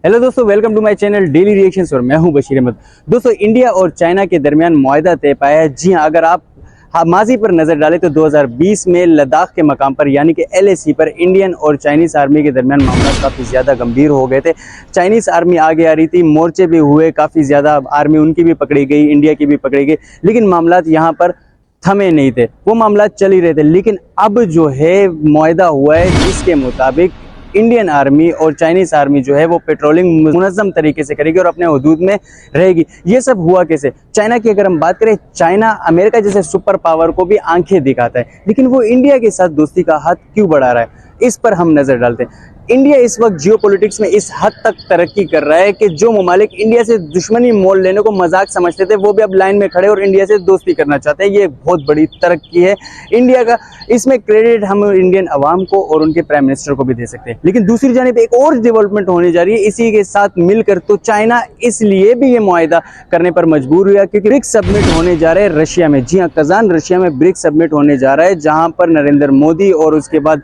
Hello दोस्तों, welcome to my channel daily reactions और मैं हूं बशीर अहमद। दोस्तों, इंडिया और चाइना के दरमियान मुआहदा तय पाया है। जी हां, अगर आप माजी पर नजर डालें तो 2020 में लद्दाख के मकाम पर यानी कि LAC पर इंडियन और चाइनीज आर्मी के दरमियान मामला काफ़ी ज़्यादा गंभीर हो गए थे। चाइनीज़ आर्मी आगे आ रही थी, मोर्चे भी हुए, काफ़ी ज़्यादा आर्मी उनकी भी पकड़ी गई, इंडिया की भी पकड़ी गई, लेकिन मामला यहाँ पर थमे नहीं थे, वो मामला चल ही रहे थे। लेकिन अब जो है मुआहदा हुआ है जिसके मुताबिक इंडियन आर्मी और चाइनीज आर्मी जो है वो पेट्रोलिंग मुनज़्ज़म तरीके से करेगी और अपने हुदूद में रहेगी। ये सब हुआ कैसे? चाइना की अगर हम बात करें, चाइना अमेरिका जैसे सुपर पावर को भी आंखें दिखाता है, लेकिन वो इंडिया के साथ दोस्ती का हाथ क्यों बढ़ा रहा है, इस पर हम नजर डालते हैं। इंडिया इस वक्त जियोपॉलिटिक्स में इस हद तक तरक्की कर रहा है कि जो ममालिक इंडिया से दुश्मनी मोल लेने को मजाक समझते थे वो भी अब लाइन में खड़े और इंडिया से दोस्ती करना चाहते हैं। ये बहुत बड़ी तरक्की है इंडिया का। इसमें क्रेडिट हम इंडियन अवाम को और उनके प्राइम मिनिस्टर को भी दे सकते हैं। लेकिन दूसरी जानिब एक और डेवलपमेंट होने जा रही है इसी के साथ मिलकर। तो चाइना इसलिए भी ये मुआहदा करने पर मजबूर हुआ क्योंकि ब्रिक्स समिट होने जा रहे हैं रशिया में। जी हाँ, कजान रशिया में ब्रिक्स समिट होने जा रहा है, जहाँ पर नरेंद्र मोदी और उसके बाद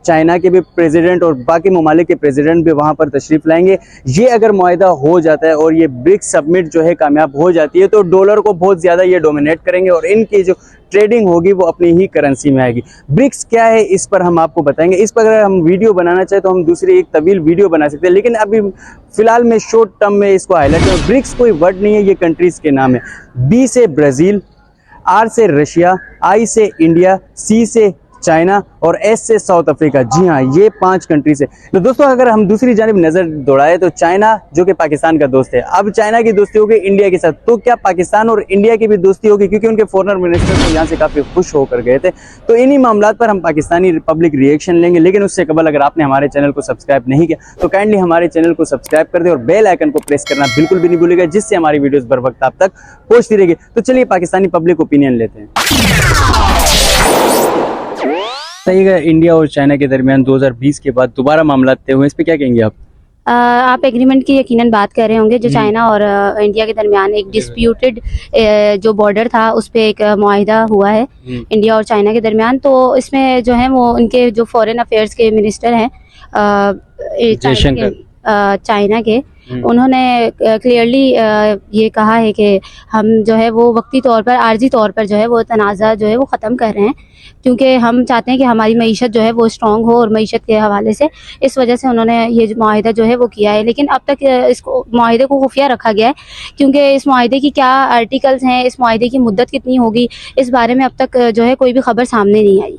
चाइना के भी प्रेसिडेंट और बाकी ममालिक के प्रेसिडेंट भी वहां पर तशरीफ लाएंगे। ये अगर मुआहदा हो जाता है और ये ब्रिक्स समिट जो है कामयाब हो जाती है तो डॉलर को बहुत ज़्यादा ये डोमिनेट करेंगे और इनकी जो ट्रेडिंग होगी वो अपनी ही करेंसी में आएगी। ब्रिक्स क्या है इस पर हम आपको बताएंगे। इस पर अगर हम वीडियो बनाना चाहें तो हम दूसरी एक तवील वीडियो बना सकते हैं, लेकिन अभी फिलहाल में शॉर्ट टर्म में इसको हाईलाइट करें। ब्रिक्स कोई वर्ड नहीं है, ये कंट्रीज के नाम है। B से ब्राज़ील, R से रशिया, I से इंडिया, C से चाइना और S से साउथ अफ्रीका। जी हाँ, ये 5 कंट्रीज है। तो दोस्तों, अगर हम दूसरी जानिब नजर दौड़ाए तो चाइना जो कि पाकिस्तान का दोस्त है, अब चाइना की दोस्ती होगी इंडिया के साथ, तो क्या पाकिस्तान और इंडिया की भी दोस्ती होगी? क्योंकि उनके फॉरेन मिनिस्टर तो यहाँ से काफी खुश होकर गए थे। तो इन्हीं मामलों पर हम पाकिस्तानी रिपब्लिक रिएक्शन लेंगे, लेकिन उससे कबल अगर आपने हमारे चैनल को सब्सक्राइब नहीं किया तो काइंडली हमारे चैनल को सब्सक्राइब कर दे और बेल आइकन को प्रेस करना बिल्कुल भी नहीं भूलिएगा, जिससे हमारी वीडियोस बर वक्त आप तक पहुंचती रहेगी। तो चलिए पाकिस्तानी पब्लिक ओपिनियन लेते हैं। बताइएगा, इंडिया और चाइना के दरमियान 2020 के बाद दोबारा मामला तय हुए, इस पे क्या कहेंगे आप? आप एग्रीमेंट की यकीनन बात कर रहे होंगे, जो चाइना और इंडिया के दरमियान एक डिस्प्यूटेड जो बॉर्डर था उस पे एक मुआहिदा हुआ है इंडिया और चाइना के दरमियान। तो इसमें जो है वो उनके जो फॉरेन अफेयर्स के मिनिस्टर हैं चाइना के, उन्होंने क्लियरली ये कहा है कि हम जो है वो वक्ती तौर पर, आर्जी तौर पर जो है वो तनाज़ा जो है वो ख़त्म कर रहे हैं, क्योंकि हम चाहते हैं कि हमारी मईशत जो है वो स्ट्रॉन्ग हो और मईशत के हवाले से इस वजह से उन्होंने ये मुआहिदा जो है वो किया है। लेकिन अब तक इसको मुआहिदे को खुफिया रखा गया है, क्योंकि इस मुआहिदे की क्या आर्टिकल्स हैं, इस मुआहिदे की मुद्दत कितनी होगी, इस बारे में अब तक जो है कोई भी खबर सामने नहीं आई।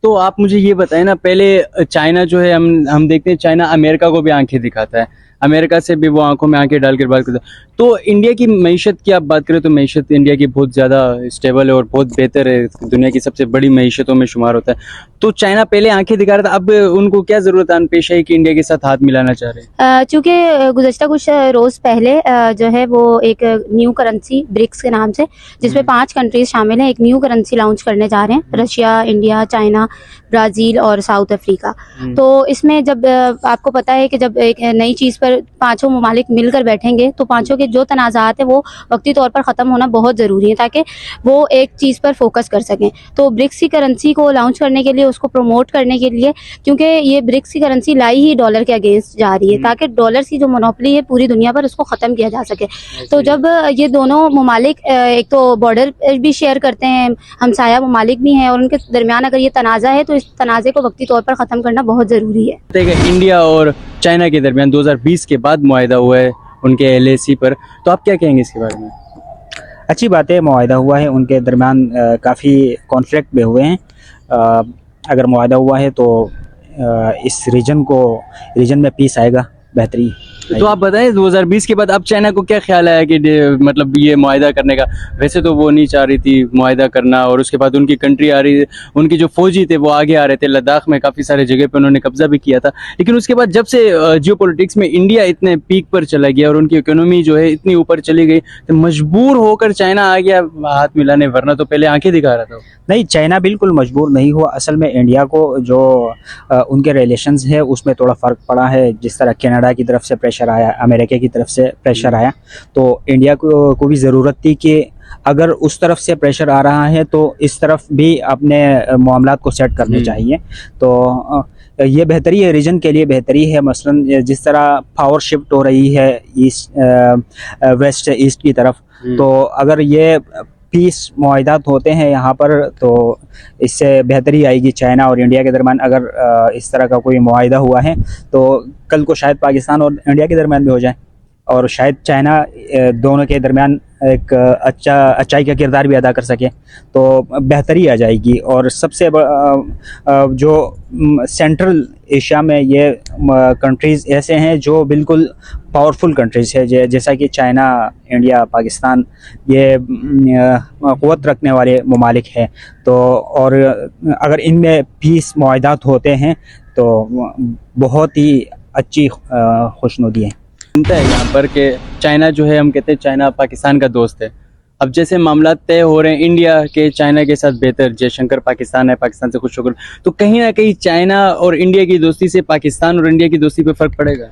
तो आप मुझे ये बताएं ना, पहले चाइना जो है हम देखते हैं चाइना अमेरिका को भी आंखें दिखाता है, अमेरिका से भी वो आंखों में आंखें डालकर बात करता है। तो इंडिया की मईशत की आप बात करें तो मईशत इंडिया की बहुत ज़्यादा स्टेबल है और बहुत बेहतर है, दुनिया की सबसे बड़ी मईशतों में शुमार होता है। तो चाइना पहले आंखें दिखा रहा था, अब उनको क्या ज़रूरत है पेश है कि इंडिया के साथ हाथ मिलाना चाह रहे हैं? चूँकि गुज़श्ता कुछ रोज़ पहले जो है वो एक न्यू करेंसी ब्रिक्स के नाम से, जिसमें 5 कंट्रीज शामिल हैं, एक न्यू करेंसी लॉन्च करने जा रहे हैं, रशिया, इंडिया, चाइना, ब्राज़ील और साउथ अफ्रीका। तो इसमें जब आपको पता है कि जब एक नई चीज़ पर पांचों ममालिक मिलकर बैठेंगे तो पांचों के जो तनाज़ात है वो वक्ती तौर पर ख़त्म होना बहुत ज़रूरी है, ताकि वो एक चीज़ पर फोकस कर सकें। तो ब्रिक्स की करेंसी को लॉन्च करने के लिए, उसको प्रमोट करने के लिए, क्योंकि ये ब्रिक्स की करेंसी लाई ही डॉलर के अगेंस्ट जा रही है, ताकि डॉलर की जो मोनोपोली है पूरी दुनिया पर उसको ख़त्म किया जा सके। तो जब ये दोनों ममालिक एक तो बॉर्डर भी शेयर करते हैं, हमसाया ममालिक भी हैं, और उनके दरमियान अगर ये तनाज़ा है तो इस तनाज़े को वक्ती तौर पर ख़त्म करना बहुत ज़रूरी है। इंडिया और चाइना के दरमियान 2020 के बाद मुआहिदा हुआ है उनके LAC पर, तो आप क्या कहेंगे इसके बारे में? अच्छी बात है, मुआहिदा हुआ है, उनके दरमियान काफ़ी कॉन्फ्लिक्ट भी हुए हैं। अगर मुआहिदा हुआ है तो इस रीजन में पीस आएगा, बेहतरी। तो आप बताएं 2020 के बाद अब चाइना को क्या ख्याल आया कि मतलब ये मुआहिदा करने का? वैसे तो वो नहीं चाह रही थी मुआहिदा करना, और उसके बाद उनकी कंट्री आ रही, उनकी जो फौजी थे वो आगे आ रहे थे, लद्दाख में काफ़ी सारे जगह पे उन्होंने कब्जा भी किया था। लेकिन उसके बाद जब से जियोपॉलिटिक्स में इंडिया इतने पीक पर चला गया और उनकी इकोनॉमी जो है इतनी ऊपर चली गई, तो मजबूर होकर चाइना आ गया हाथ मिलाने, वरना तो पहले आंखें दिखा रहा था। नहीं, चाइना बिल्कुल मजबूर नहीं हुआ। असल में इंडिया को जो उनके रिलेशंस है उसमें थोड़ा फ़र्क पड़ा है। जिस तरह कनाडा की तरफ से प्रेशर आया, अमेरिका की तरफ से प्रेशर आया, तो इंडिया को भी ज़रूरत थी कि अगर उस तरफ से प्रेशर आ रहा है तो इस तरफ भी अपने मामलात को सेट करने चाहिए। तो ये बेहतरी है, रीजन के लिए बेहतरी है। मसलन जिस तरह पावर शिफ्ट हो रही है ईस्ट वेस्ट से ईस्ट की तरफ, तो अगर ये पीस मुआहदात होते हैं यहाँ पर तो इससे बेहतरी आएगी चाइना और इंडिया के दरमियान। अगर इस तरह का कोई मुआहदा हुआ है तो कल को शायद पाकिस्तान और इंडिया के दरमियान भी हो जाए, और शायद चाइना दोनों के दरमियान एक अच्छाई का किरदार भी अदा कर सके, तो बेहतरी आ जाएगी। और सबसे जो सेंट्रल एशिया में ये कंट्रीज़ ऐसे हैं जो बिल्कुल पावरफुल कंट्रीज़ है, जैसा कि चाइना, इंडिया, पाकिस्तान, ये क़ुव्वत रखने वाले ममालिक हैं। तो और अगर इनमें पीस मुआहदात होते हैं तो बहुत ही अच्छी खुशनुदी है। सुनता है यहाँ पर कि चाइना जो है, हम कहते हैं चाइना पाकिस्तान का दोस्त है। अब जैसे मामला तय हो रहे हैं इंडिया के चाइना के साथ बेहतर, जयशंकर पाकिस्तान है, पाकिस्तान से खुश होकर, तो कहीं ना कहीं चाइना और इंडिया की दोस्ती से पाकिस्तान और इंडिया की दोस्ती पे फर्क पड़ेगा?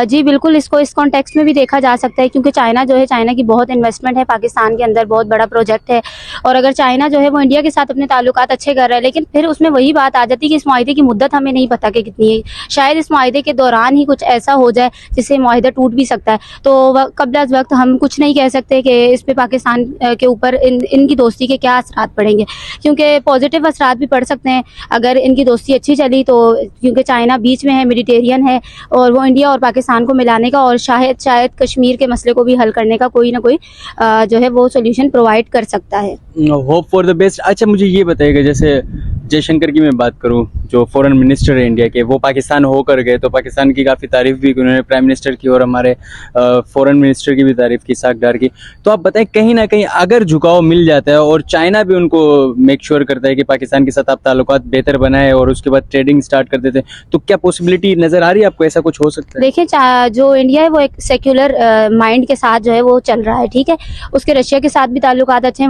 जी बिल्कुल, इसको इस कॉन्टेक्स्ट में भी देखा जा सकता है, क्योंकि चाइना जो है, चाइना की बहुत इन्वेस्टमेंट है पाकिस्तान के अंदर, बहुत बड़ा प्रोजेक्ट है। और अगर चाइना जो है वो इंडिया के साथ अपने ताल्लुकात अच्छे कर रहा है, लेकिन फिर उसमें वही बात आ जाती है कि इस मुआहदे की मुद्दत हमें नहीं पता कि कितनी है। शायद इस मुआहदे के दौरान ही कुछ ऐसा हो जाए जिससे मुआहदा टूट भी सकता है। तो कबल अज़ वक्त हम कुछ नहीं कह सकते कि इस पर पाकिस्तान के ऊपर इनकी दोस्ती के क्या असरात पड़ेंगे, क्योंकि पॉजिटिव असरात भी पड़ सकते हैं अगर इनकी दोस्ती अच्छी चली तो, क्योंकि चाइना बीच में है, मेडिटेरियन है, और वो इंडिया और पाकिस्तान को मिलाने का और शायद कश्मीर के मसले को भी हल करने का कोई ना कोई जो है वो सोल्यूशन प्रोवाइड कर सकता है। Hope for the best. अच्छा, मुझे ये बताइएगा, जैसे जयशंकर की मैं बात करूं, जो फॉरेन मिनिस्टर है इंडिया के, वो पाकिस्तान होकर गए तो पाकिस्तान की काफ़ी तारीफ भी की उन्होंने, प्राइम मिनिस्टर की और हमारे फॉरेन मिनिस्टर की भी तारीफ की, साकडार की। तो आप बताएं, कहीं ना कहीं अगर झुकाव मिल जाता है और चाइना भी उनको मेक श्योर करता है कि पाकिस्तान के साथ आप ताल्लुकात बेहतर बनाए और उसके बाद ट्रेडिंग स्टार्ट कर देते हैं, तो क्या पॉसिबिलिटी नज़र आ रही है आपको, ऐसा कुछ हो सकता है? देखिए, जो इंडिया है वो एक सेक्युलर माइंड के साथ जो है वो चल रहा है, ठीक है। उसके रशिया के साथ भी ताल्लुकात अच्छे हैं,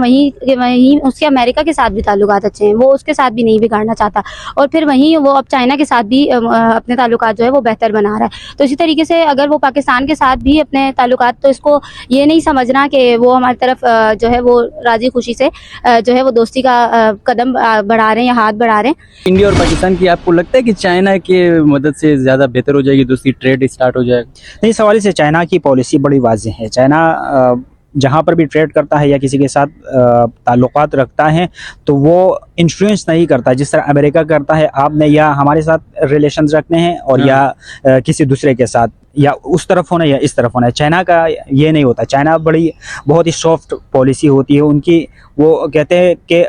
वहीं उसके अमेरिका के साथ भी ताल्लुकात अच्छे हैं, वो उसके साथ भी नहीं बिगाड़ना चाहता, और फिर वहीं वो अब चाइना के साथ भी अपने ताल्लुकात जो है वो बेहतर बना रहा है। तो इसी तरीके से अगर वो पाकिस्तान के साथ भी अपने ताल्लुकात, तो इसको ये नहीं समझना कि वो हमारी तरफ जो है वो राजी खुशी से जो है वो दोस्ती का कदम बढ़ा रहे हैं या हाथ बढ़ा रहे हैं। इंडिया और पाकिस्तान की आपको लगता है कि चाइना के मदद से ज़्यादा बेहतर हो जाएगी दोस्ती, ट्रेड स्टार्ट हो जाएगा? नहीं, सवाल से चाइना की पॉलिसी बड़ी वाज़ेह है। चाइना जहाँ पर भी ट्रेड करता है या किसी के साथ ताल्लुकात रखता है तो वो इन्फ्लुएंस नहीं करता जिस तरह अमेरिका करता है। आपने या हमारे साथ रिलेशंस रखने हैं और या किसी दूसरे के साथ, या उस तरफ होना या इस तरफ होना है। चाइना का ये नहीं होता। चाइना बहुत ही सॉफ्ट पॉलिसी होती है उनकी। वो कहते हैं कि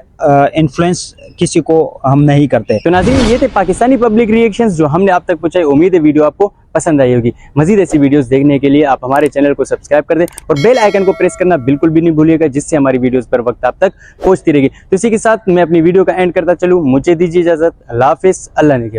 इन्फ्लुएंस किसी को हम नहीं करते। तो नाज़रीन, ये थे पाकिस्तानी पब्लिक रिएक्शंस जो हमने आप तक पहुंचाई। उम्मीद है वीडियो आपको पसंद आई होगी। मजीद ऐसी वीडियोस देखने के लिए आप हमारे चैनल को सब्सक्राइब कर दें और बेल आइकन को प्रेस करना बिल्कुल भी नहीं भूलिएगा, जिससे हमारी वीडियोस पर वक्त आप तक पहुंचती रहेगी। तो इसी के साथ मैं अपनी वीडियो का एंड करता चलूँ। मुझे दीजिए इजाज़त। अल्लाह हाफिज़। अल्लाह ने